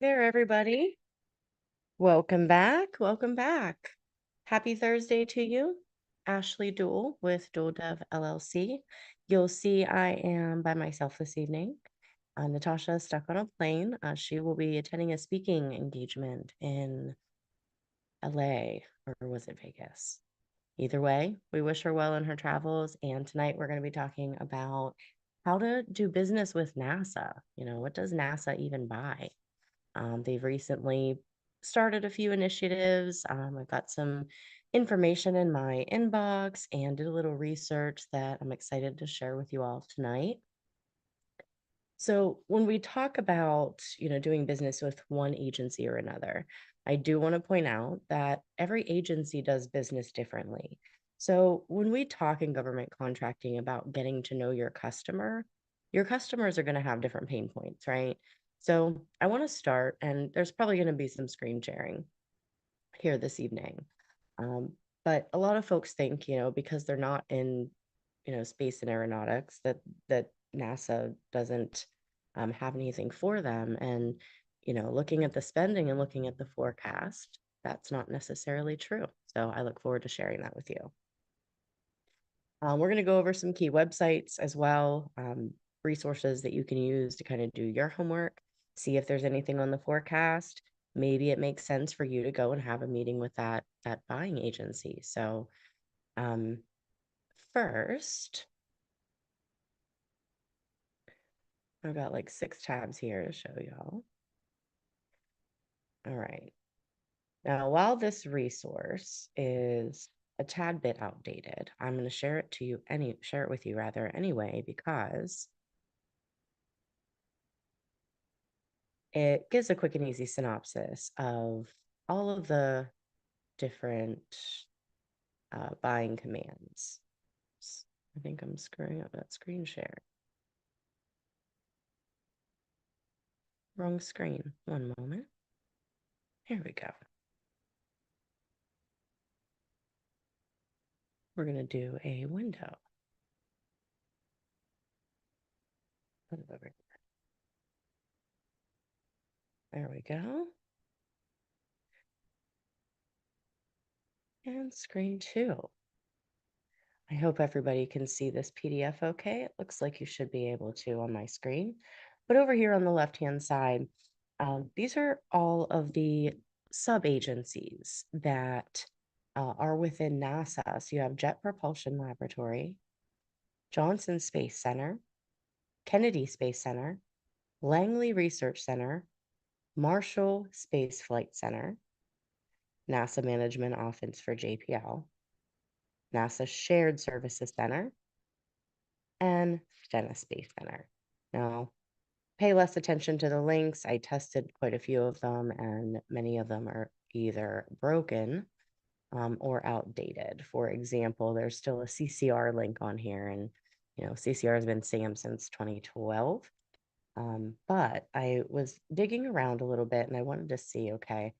there, everybody. Welcome back. Welcome back. Happy Thursday to you. Ashley Duell with Dual Dev LLC. You'll see I am by myself this evening. Natasha is stuck on a plane. She will be attending a speaking engagement in LA, or was it Vegas? Either way, we wish her well in her travels. And tonight we're going to be talking about how to do business with NASA. What does NASA even buy? They've recently started a few initiatives. I've got some information in my inbox and did a little research that I'm excited to share with you all tonight. So when we talk about, doing business with one agency or another, I do want to point out that every agency does business differently. So when we talk in government contracting about getting to know your customers are going to have different pain points, right? So I want to start, and there's probably going to be some screen sharing here this evening. Um, but a lot of folks think, because they're not in, space and aeronautics, that NASA doesn't have anything for them. And, looking at the spending and looking at the forecast, that's not necessarily true. So I look forward to sharing that with you. We're going to go over some key websites as well, resources that you can use to kind of do your homework, see if there's anything on the forecast. Maybe it makes sense for you to go and have a meeting with that buying agency. So first, I've got like 6 tabs here to show y'all. All right. Now, while this resource is a tad bit outdated, I'm going to share it with you rather anyway, because it gives a quick and easy synopsis of all of the different buying commands. I think I'm screwing up that screen share. Wrong screen. One moment. Here we go. We're going to do a window. Put it over here. There we go. And screen 2. I hope everybody can see this PDF okay. It looks like you should be able to on my screen. But over here on the left-hand side, these are all of the sub-agencies that are within NASA. So you have Jet Propulsion Laboratory, Johnson Space Center, Kennedy Space Center, Langley Research Center, Marshall Space Flight Center, NASA Management Office for JPL, NASA Shared Services Center, and Stennis Space Center. Now, pay less attention to the links. I tested quite a few of them, and many of them are either broken or outdated. For example, there's still a CCR link on here, and CCR has been SAM since 2012. But I was digging around a little bit, and I wanted to see, okay,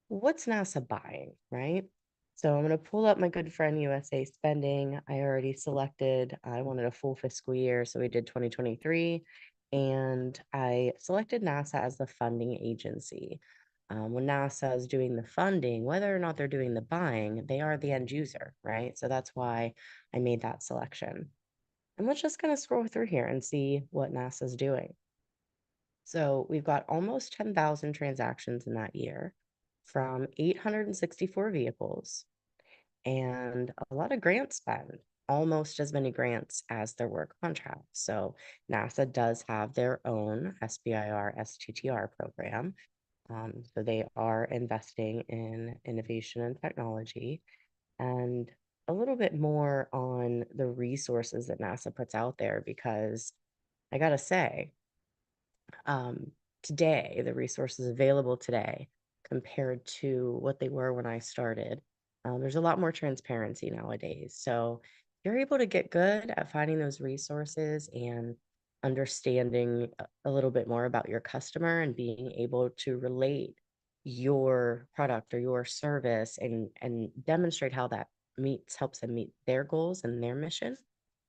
what's NASA buying, right? So I'm going to pull up my good friend USA Spending. I already selected, I wanted a full fiscal year, so we did 2023, and I selected NASA as the funding agency. When NASA is doing the funding, whether or not they're doing the buying, they are the end user, right? So that's why I made that selection. And let's just kind of scroll through here and see what NASA's doing. So we've got almost 10,000 transactions in that year from 864 vehicles and a lot of grant spend, almost as many grants as there were contracts. So NASA does have their own SBIR STTR program. So they are investing in innovation and technology, and a little bit more on the resources that NASA puts out there, because I gotta say, today, the resources available today compared to what they were when I started, there's a lot more transparency nowadays. So you're able to get good at finding those resources and understanding a little bit more about your customer and being able to relate your product or your service and demonstrate how that helps them meet their goals and their mission,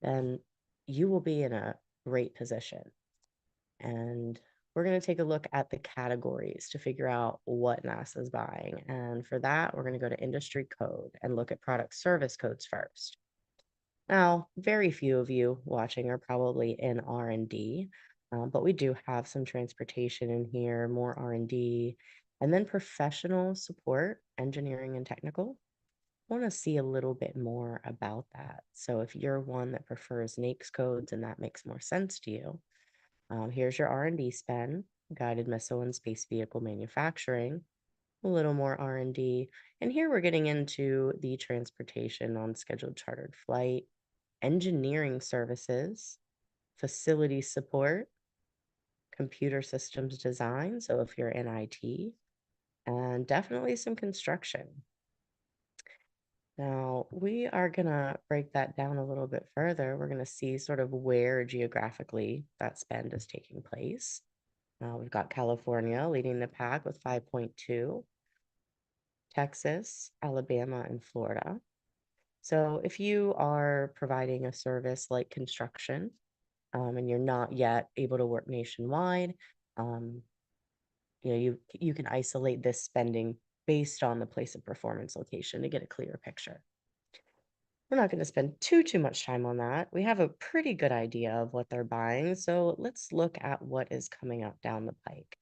then you will be in a great position. And we're going to take a look at the categories to figure out what NASA is buying. And for that, we're going to go to industry code and look at product service codes first. Now, very few of you watching are probably in R&D, but we do have some transportation in here, more R&D, and then professional support, engineering and technical. I want to see a little bit more about that. So if you're one that prefers NAICS codes and that makes more sense to you, here's your R&D spend, guided missile and space vehicle manufacturing, a little more R&D. And here we're getting into the transportation on scheduled chartered flight, engineering services, facility support, computer systems design. So if you're in IT, and definitely some construction. Now, we are going to break that down a little bit further. We're going to see sort of where geographically that spend is taking place. We've got California leading the pack with 5.2, Texas, Alabama, and Florida. So if you are providing a service like construction, and you're not yet able to work nationwide, um, you can isolate this spending based on the place of performance location to get a clearer picture. We're not going to spend too much time on that. We have a pretty good idea of what they're buying, so let's look at what is coming up down the pike.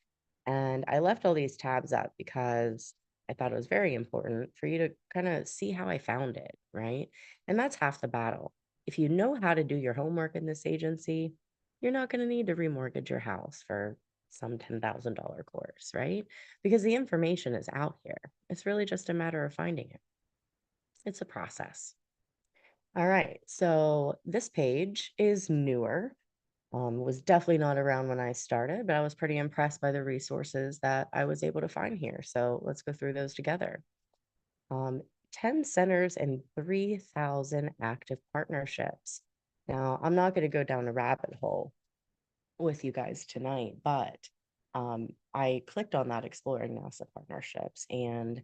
And I left all these tabs up because I thought it was very important for you to kind of see how I found it, right? And that's half the battle. If you know how to do your homework in this agency, you're not going to need to remortgage your house for some $10,000 course, right? Because the information is out here. It's really just a matter of finding it. It's a process. All right, so this page is newer. Was definitely not around when I started, but I was pretty impressed by the resources that I was able to find here. So let's go through those together. 10 centers and 3,000 active partnerships. Now, I'm not going to go down a rabbit hole with you guys tonight, but I clicked on that exploring NASA partnerships, and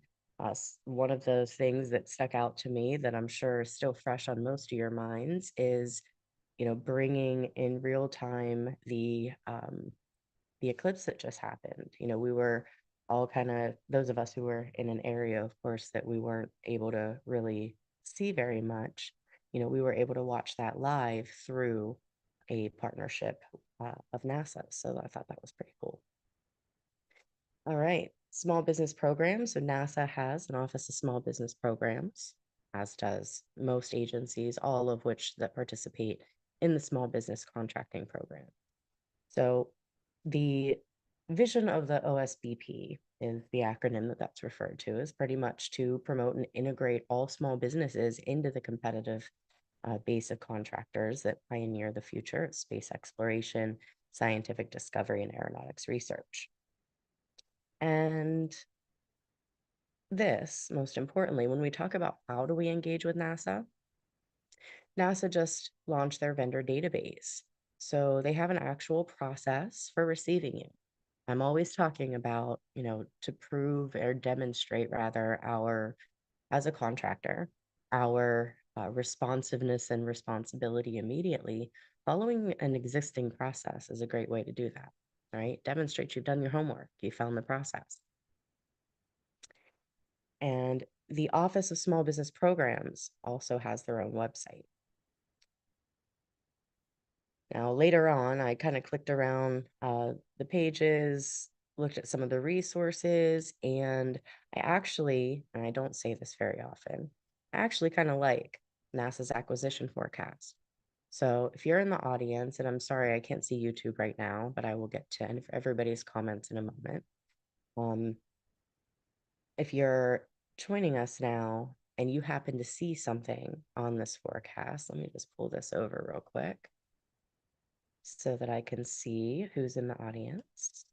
one of those things that stuck out to me that I'm sure is still fresh on most of your minds is, bringing in real time the eclipse that just happened. We were all kind of, those of us who were in an area, of course, that we weren't able to really see very much. We were able to watch that live through a partnership of NASA. So I thought that was pretty cool. All right, small business programs. So NASA has an Office of Small Business Programs, as does most agencies, all of which that participate in the small business contracting program. So the vision of the OSBP is the acronym that's referred to, is pretty much to promote and integrate all small businesses into the competitive base of contractors that pioneer the future of space exploration, scientific discovery, and aeronautics research. And this, most importantly, when we talk about how do we engage with NASA, NASA just launched their vendor database. So they have an actual process for receiving you. I'm always talking about, to prove or demonstrate rather as a contractor, our responsiveness and responsibility immediately. Following an existing process is a great way to do that, right? Demonstrate you've done your homework, you found the process. And the Office of Small Business Programs also has their own website. Now, later on, I kind of clicked around the pages, looked at some of the resources, and and I don't say this very often, I actually kind of like NASA's acquisition forecast. So if you're in the audience, and I'm sorry I can't see YouTube right now, but I will get to everybody's comments in a moment. If you're joining us now and you happen to see something on this forecast, let me just pull this over real quick so that I can see who's in the audience.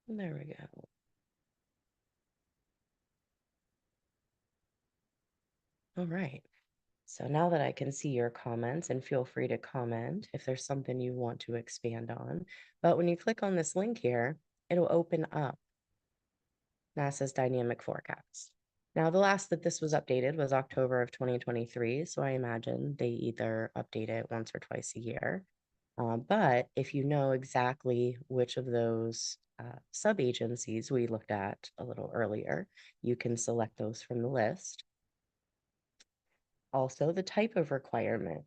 There we go. All right. So now that I can see your comments, and feel free to comment if there's something you want to expand on. But when you click on this link here, it'll open up NASA's dynamic forecast. Now, the last that this was updated was October of 2023. So I imagine they either update it once or twice a year. But if you know exactly which of those sub-agencies we looked at a little earlier, you can select those from the list. Also, the type of requirement.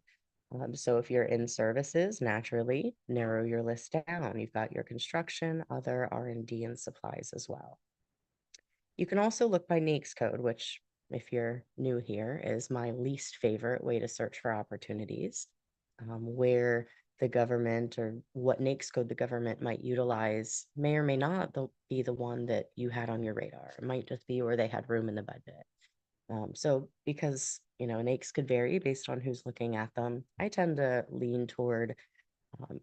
So if you're in services, naturally, narrow your list down. You've got your construction, other R&D, and supplies as well. You can also look by NAICS code, which, if you're new here, is my least favorite way to search for opportunities, where the government or what NAICS code the government might utilize may or may not be the one that you had on your radar. It might just be where they had room in the budget. So because, NAICS could vary based on who's looking at them, I tend to lean toward um,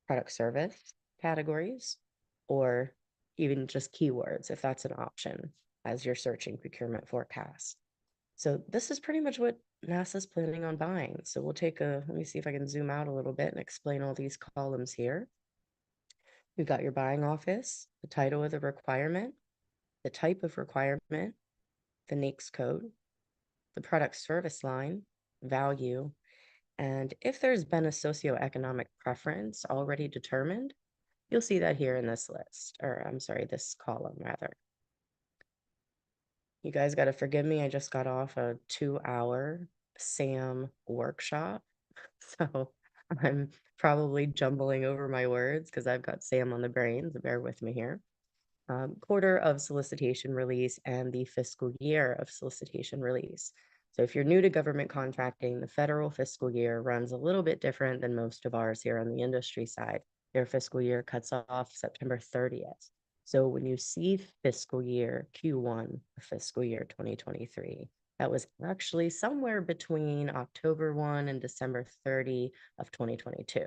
product service categories or even just keywords if that's an option as you're searching procurement forecasts. So this is pretty much what NASA's planning on buying. So let me see if I can zoom out a little bit and explain all these columns here. You've got your buying office, the title of the requirement, the type of requirement, the NAICS code, the product service line, value, and if there's been a socioeconomic preference already determined, you'll see that here in this list, or I'm sorry, this column rather. You guys got to forgive me. I just got off a 2-hour SAM workshop. So I'm probably jumbling over my words because I've got SAM on the brain, so bear with me here. Quarter of solicitation release and the fiscal year of solicitation release. So if you're new to government contracting, the federal fiscal year runs a little bit different than most of ours here on the industry side. Their fiscal year cuts off September 30th. So when you see fiscal year Q1 of fiscal year 2023, that was actually somewhere between October 1 and December 30 of 2022.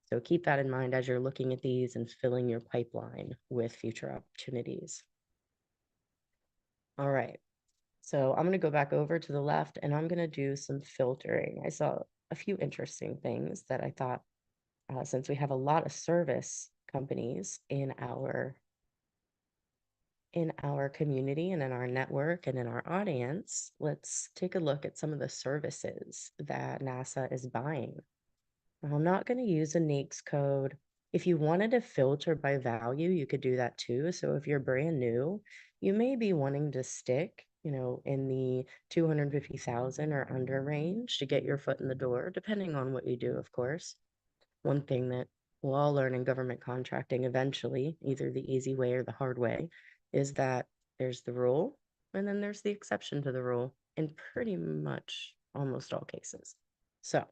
So keep that in mind as you're looking at these and filling your pipeline with future opportunities. All right. So I'm going to go back over to the left and I'm going to do some filtering. I saw a few interesting things that I thought, since we have a lot of service companies in our community and in our network and in our audience, let's take a look at some of the services that NASA is buying. I'm not going to use a NAICS code. If you wanted to filter by value, you could do that too. So if you're brand new, you may be wanting to stick, in the 250,000 or under range to get your foot in the door, depending on what you do, of course. One thing that we'll all learn in government contracting eventually, either the easy way or the hard way, is that there's the rule and then there's the exception to the rule in pretty much almost all cases. So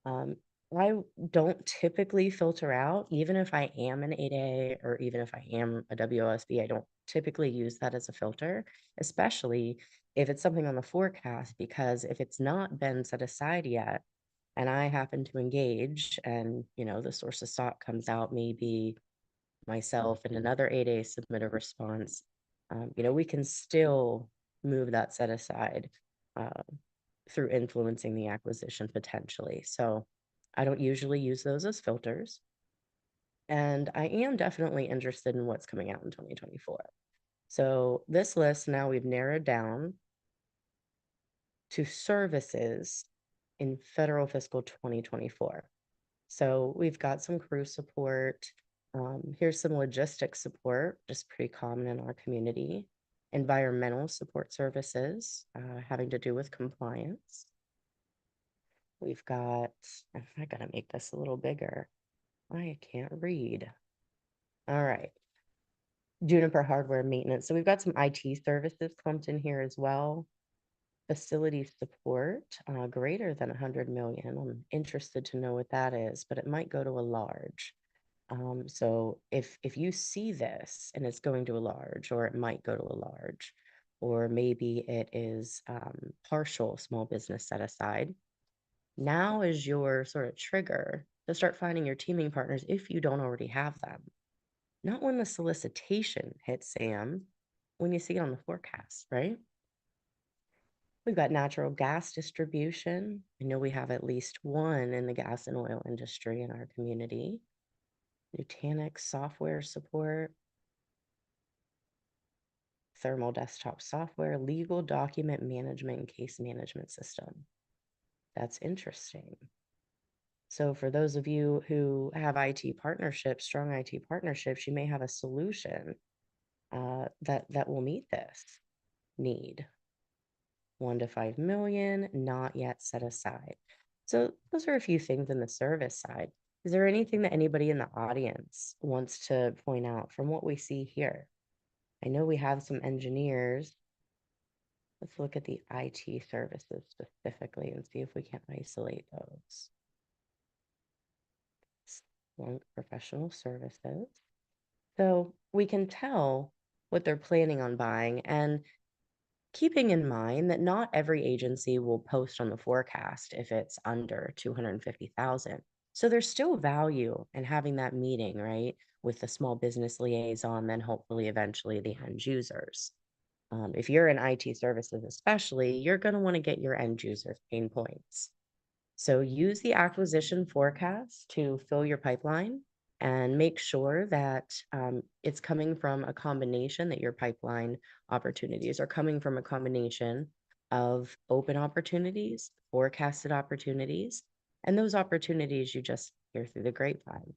um, I don't typically filter out, even if I am an 8A or even if I am a WOSB, I don't typically use that as a filter, especially if it's something on the forecast, because if it's not been set aside yet and I happen to engage and, the source of stock comes out, maybe myself and another 8A submit a response, we can still move that set aside. Uh, through influencing the acquisition potentially. So I don't usually use those as filters. And I am definitely interested in what's coming out in 2024. So this list now we've narrowed down to services in federal fiscal 2024. So we've got some crew support. Here's some logistics support, just pretty common in our community. Environmental support services, having to do with compliance. We've got, I gotta make this a little bigger. I can't read. All right. Juniper hardware maintenance. So we've got some IT services clumped in here as well. Facility support, greater than 100 million. I'm interested to know what that is, but it might go to a large. So if you see this and it's going to a large, or it might go to a large, or maybe it is partial small business set aside, now is your sort of trigger to start finding your teaming partners if you don't already have them. Not when the solicitation hits Sam, when you see it on the forecast, right? We've got natural gas distribution. I know we have at least one in the gas and oil industry in our community. Nutanix software support, thermal desktop software, legal document management and case management system. That's interesting. So for those of you who have IT partnerships, strong IT partnerships, you may have a solution that will meet this need. 1 to 5 million, not yet set aside. So those are a few things in the service side. Is there anything that anybody in the audience wants to point out from what we see here? I know we have some engineers. Let's look at the IT services specifically and see if we can isolate those. Splunk professional services. So we can tell what they're planning on buying, and keeping in mind that not every agency will post on the forecast if it's under 250,000. So there's still value in having that meeting, right, with the small business liaison, then hopefully eventually the end users. If you're in IT services, especially, you're going to want to get your end users' pain points. So use the acquisition forecast to fill your pipeline and make sure that it's coming from a combination, that your pipeline opportunities are coming from a combination of open opportunities, forecasted opportunities, and those opportunities you just hear through the grapevine.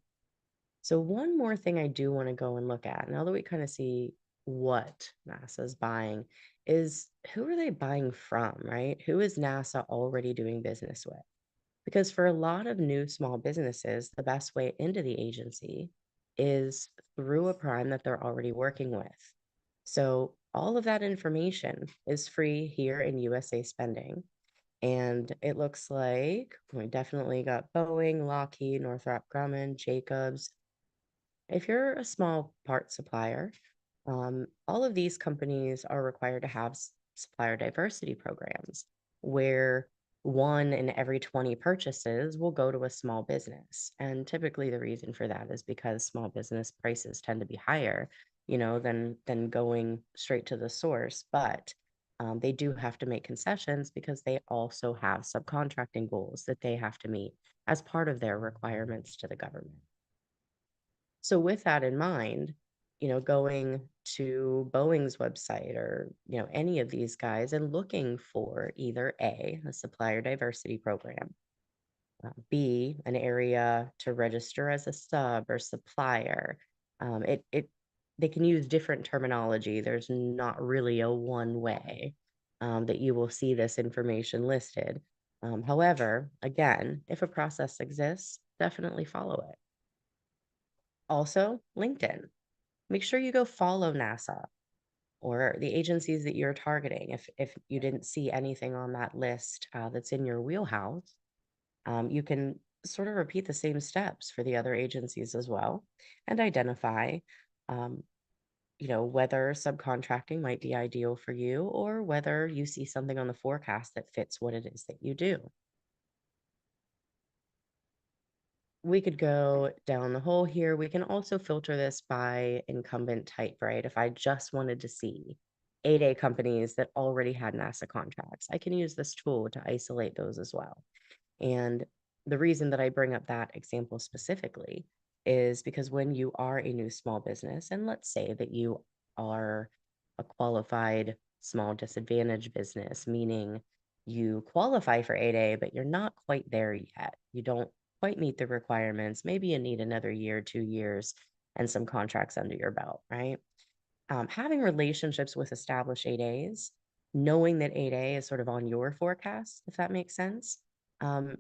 So one more thing I do want to go and look at, now that we kind of see what NASA's buying, is who are they buying from, right? Who is NASA already doing business with? Because for a lot of new small businesses, the best way into the agency is through a prime that they're already working with. So all of that information is free here in USA Spending. And it looks like we definitely got Boeing, Lockheed, Northrop Grumman, Jacobs. If you're a small part supplier, all of these companies are required to have supplier diversity programs where 1 in every 20 purchases will go to a small business. And typically the reason for that is because small business prices tend to be higher, than going straight to the source. But they do have to make concessions because they also have subcontracting goals that they have to meet as part of their requirements to the government. So with that in mind, going to Boeing's website or, any of these guys and looking for either a supplier diversity program, B, an area to register as a sub or supplier. They can use different terminology. There's not really a one way that you will see this information listed. However, again, if a process exists, definitely follow it. Also, LinkedIn. Make sure you go follow NASA or the agencies that you're targeting. If you didn't see anything on that list that's in your wheelhouse, you can sort of repeat the same steps for the other agencies as well and identify, um, whether subcontracting might be ideal for you or whether you see something on the forecast that fits what it is that you do. We could go down the hole here. We can also filter this by incumbent type, right? If I just wanted to see 8A companies that already had NASA contracts, I can use this tool to isolate those as well. And the reason that I bring up that example specifically is because when you are a new small business, and let's say that you are a qualified small disadvantaged business, meaning you qualify for 8A, but you're not quite there yet. You don't quite meet the requirements. Maybe you need another year, 2 years, and some contracts under your belt, right? Having relationships with established 8As, knowing that 8A is sort of on your forecast, if that makes sense, um,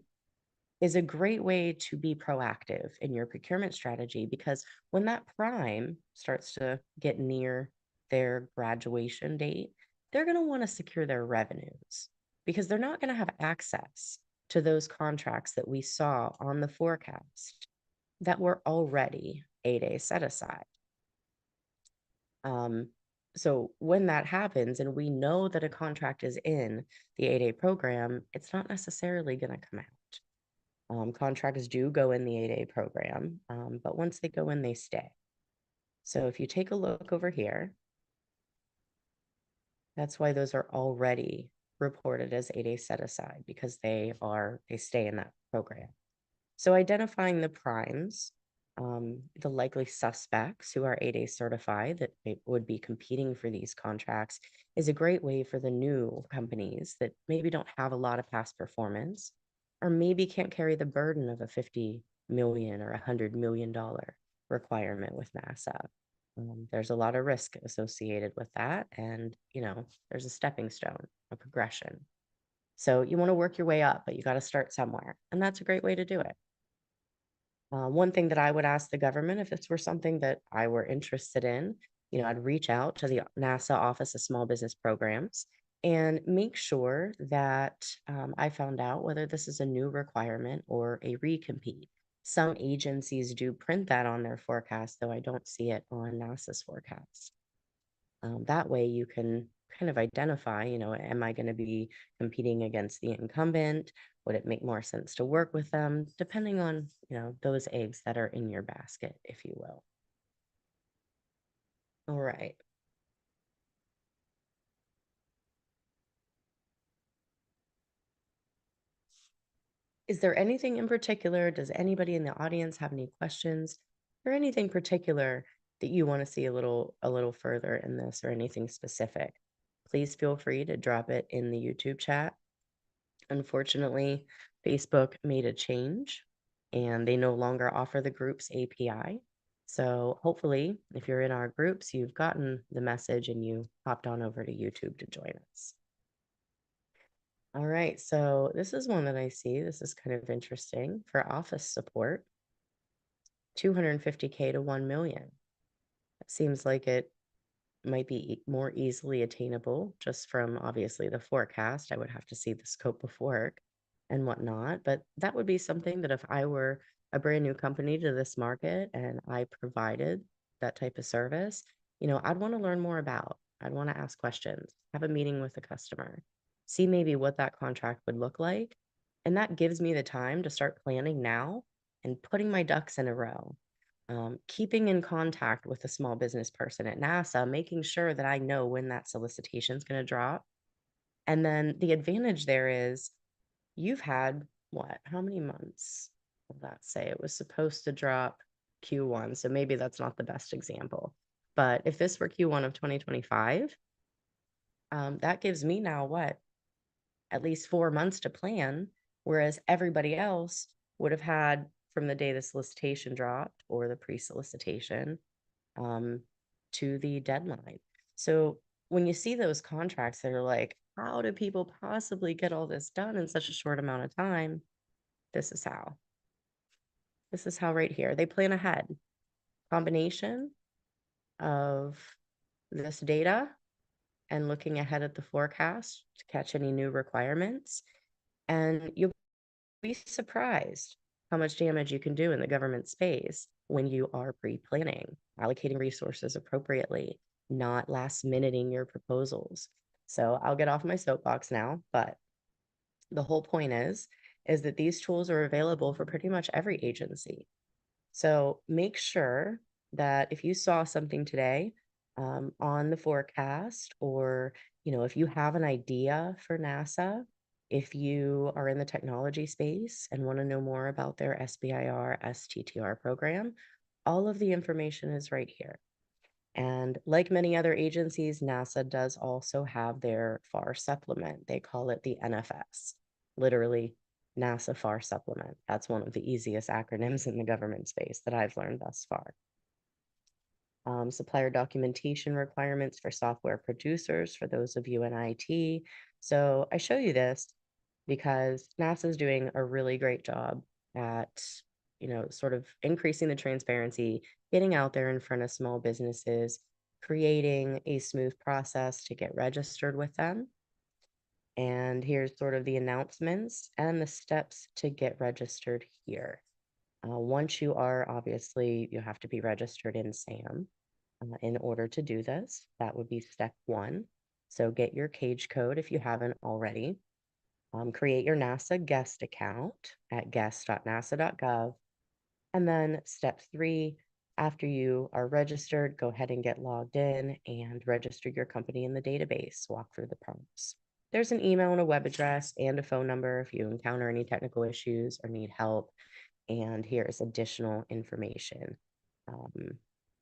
is a great way to be proactive in your procurement strategy, because when that prime starts to get near their graduation date, they're going to want to secure their revenues because they're not going to have access to those contracts that we saw on the forecast that were already 8A set aside. Um, so when that happens and we know that a contract is in the 8A program, it's not necessarily going to come out. Contracts do go in the 8A program, but once they go in, they stay. So if you take a look over here, that's why those are already reported as 8A set aside, because they stay in that program. So identifying the primes, the likely suspects who are 8A certified that would be competing for these contracts is a great way for the new companies that maybe don't have a lot of past performance or maybe can't carry the burden of a 50 million or $100 million requirement with NASA. There's a lot of risk associated with that. And, there's a stepping stone, a progression. So you want to work your way up, but you got to start somewhere. And that's a great way to do it. One thing that I would ask the government, if this were something that I were interested in, I'd reach out to the NASA Office of Small Business Programs and make sure that I found out whether this is a new requirement or a recompete. Some agencies do print that on their forecast, though I don't see it on NASA's forecast. That way you can kind of identify, am I going to be competing against the incumbent? Would it make more sense to work with them, depending on, those eggs that are in your basket, if you will. All right. Is there anything in particular? Does anybody in the audience have any questions or anything particular that you want to see a little further in this, or anything specific? Please feel free to drop it in the YouTube chat. Unfortunately, Facebook made a change and they no longer offer the groups API. So hopefully, if you're in our groups, you've gotten the message and you hopped on over to YouTube to join us. All right, so this is one that I see. This is kind of interesting for office support. 250K to 1 million. It seems like it might be more easily attainable just from obviously the forecast. I would have to see the scope of work and whatnot, but that would be something that if I were a brand new company to this market and I provided that type of service, I'd want to learn more about. I'd want to ask questions, have a meeting with the customer, see maybe what that contract would look like. And that gives me the time to start planning now and putting my ducks in a row, keeping in contact with a small business person at NASA, making sure that I know when that solicitation is going to drop. And then the advantage there is you've had what? How many months? Will that say it was supposed to drop Q1? So maybe that's not the best example. But if this were Q1 of 2025, that gives me now what? At least 4 months to plan, whereas everybody else would have had from the day the solicitation dropped or the pre-solicitation um, to the deadline. So when you see those contracts that are like, how do people possibly get all this done in such a short amount of time? This is how. This is how right here. They plan ahead. Combination of this data and looking ahead at the forecast to catch any new requirements. And you'll be surprised how much damage you can do in the government space when you are pre-planning, allocating resources appropriately, not last-minuting your proposals. So I'll get off my soapbox now, but the whole point is that these tools are available for pretty much every agency. So make sure that if you saw something today on the forecast, or if you have an idea for NASA, if you are in the technology space and want to know more about their SBIR, STTR program, all of the information is right here. And like many other agencies, NASA does also have their FAR supplement. They call it the NFS, literally NASA FAR supplement. That's one of the easiest acronyms in the government space that I've learned thus far. Supplier documentation requirements for software producers, for those of you in IT. So I show you this because NASA is doing a really great job at, sort of increasing the transparency, getting out there in front of small businesses, creating a smooth process to get registered with them. And here's sort of the announcements and the steps to get registered here. Once you are, obviously, you have to be registered in SAM in order to do this. That would be step one. So get your cage code if you haven't already. Create your NASA guest account at guest.nasa.gov. And then step three, after you are registered, go ahead and get logged in and register your company in the database. Walk through the prompts. There's an email and a web address and a phone number if you encounter any technical issues or need help. And here is additional information.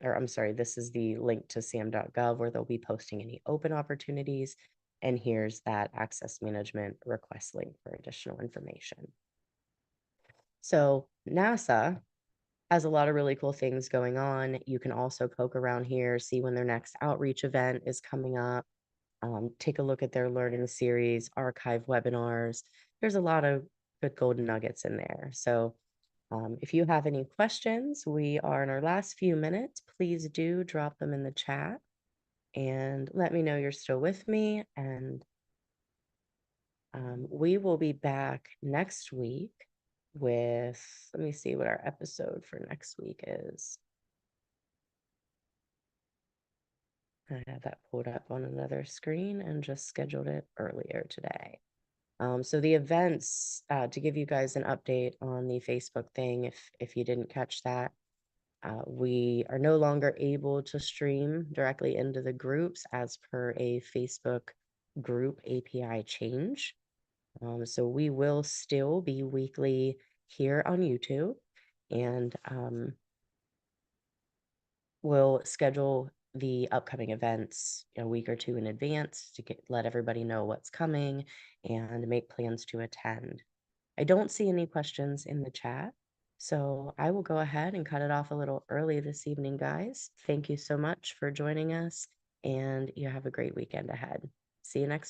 Or I'm sorry, this is the link to sam.gov where they'll be posting any open opportunities. And here's that access management request link for additional information. So NASA has a lot of really cool things going on. You can also poke around here, see when their next outreach event is coming up. Take a look at their learning series, archive webinars. There's a lot of good golden nuggets in there. So if you have any questions, we are in our last few minutes. Please do drop them in the chat and let me know you're still with me. And we will be back next week with, let me see what our episode for next week is. I have that pulled up on another screen and just scheduled it earlier today. So the events, to give you guys an update on the Facebook thing, if you didn't catch that, we are no longer able to stream directly into the groups as per a Facebook group API change. So we will still be weekly here on YouTube, and we'll schedule the upcoming events a week or two in advance to let everybody know what's coming and make plans to attend. I don't see any questions in the chat, so I will go ahead and cut it off a little early this evening, guys. Thank you so much for joining us, and you have a great weekend ahead. See you next week.